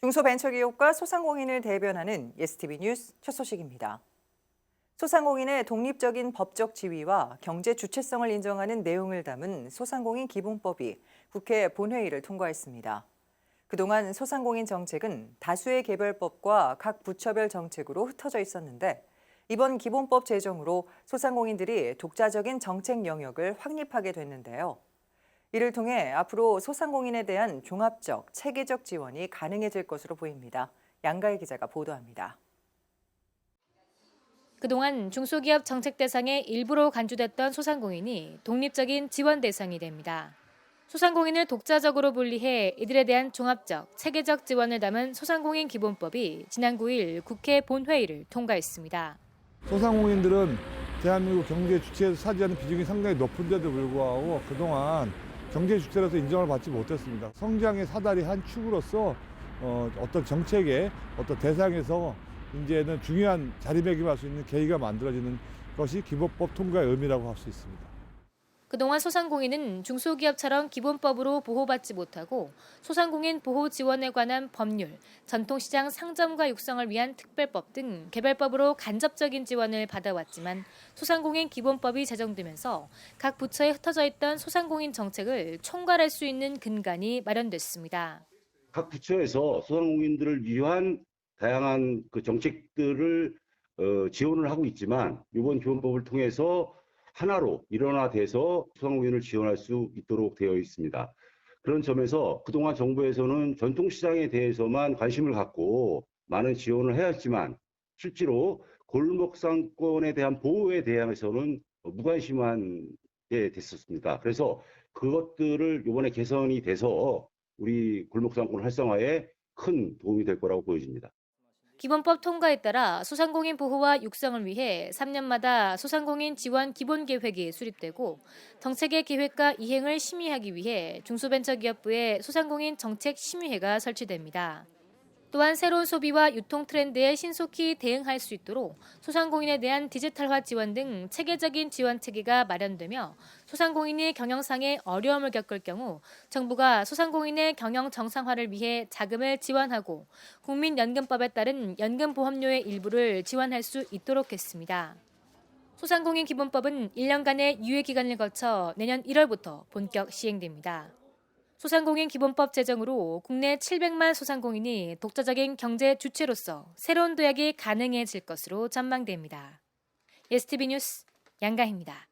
중소벤처기업과 소상공인을 대변하는 예스티비 뉴스 첫 소식입니다. 소상공인의 독립적인 법적 지위와 경제 주체성을 인정하는 내용을 담은 소상공인 기본법이 국회 본회의를 통과했습니다. 그동안 소상공인 정책은 다수의 개별법과 각 부처별 정책으로 흩어져 있었는데 이번 기본법 제정으로 소상공인들이 독자적인 정책 영역을 확립하게 됐는데요. 이를 통해 앞으로 소상공인에 대한 종합적, 체계적 지원이 가능해질 것으로 보입니다. 양가희 기자가 보도합니다. 그동안 중소기업 정책 대상의 일부로 간주됐던 소상공인이 독립적인 지원 대상이 됩니다. 소상공인을 독자적으로 분리해 이들에 대한 종합적, 체계적 지원을 담은 소상공인 기본법이 지난 9일 국회 본회의를 통과했습니다. 소상공인들은 대한민국 경제 주체에서 차지하는 비중이 상당히 높은데도 불구하고 그동안 경제 주체로서 인정을 받지 못했습니다. 성장의 사다리 한 축으로서 어떤 정책의 어떤 대상에서 이제는 중요한 자리매김할 수 있는 계기가 만들어지는 것이 기본법 통과의 의미라고 할 수 있습니다. 그동안 소상공인은 중소기업처럼 기본법으로 보호받지 못하고 소상공인 보호 지원에 관한 법률, 전통시장 상점과 육성을 위한 특별법 등 개별법으로 간접적인 지원을 받아왔지만 소상공인 기본법이 제정되면서 각 부처에 흩어져 있던 소상공인 정책을 총괄할 수 있는 근간이 마련됐습니다. 각 부처에서 소상공인들을 위한 다양한 그 정책들을 지원을 하고 있지만 이번 기본법을 통해서 하나로 일원화돼서 소상공인을 지원할 수 있도록 되어 있습니다. 그런 점에서 그동안 정부에서는 전통시장에 대해서만 관심을 갖고 많은 지원을 해야 했지만 실제로 골목상권에 대한 보호에 대해서는 무관심한 게 됐었습니다. 그래서 그것들을 이번에 개선이 돼서 우리 골목상권 활성화에 큰 도움이 될 거라고 보여집니다. 기본법 통과에 따라 소상공인 보호와 육성을 위해 3년마다 소상공인 지원 기본계획이 수립되고 정책의 계획과 이행을 심의하기 위해 중소벤처기업부의 소상공인 정책 심의회가 설치됩니다. 또한 새로운 소비와 유통 트렌드에 신속히 대응할 수 있도록 소상공인에 대한 디지털화 지원 등 체계적인 지원 체계가 마련되며 소상공인이 경영상의 어려움을 겪을 경우 정부가 소상공인의 경영 정상화를 위해 자금을 지원하고 국민연금법에 따른 연금보험료의 일부를 지원할 수 있도록 했습니다. 소상공인 기본법은 1년간의 유예기간을 거쳐 내년 1월부터 본격 시행됩니다. 소상공인 기본법 제정으로 국내 700만 소상공인이 독자적인 경제 주체로서 새로운 도약이 가능해질 것으로 전망됩니다. 예스티비 뉴스 양가희입니다.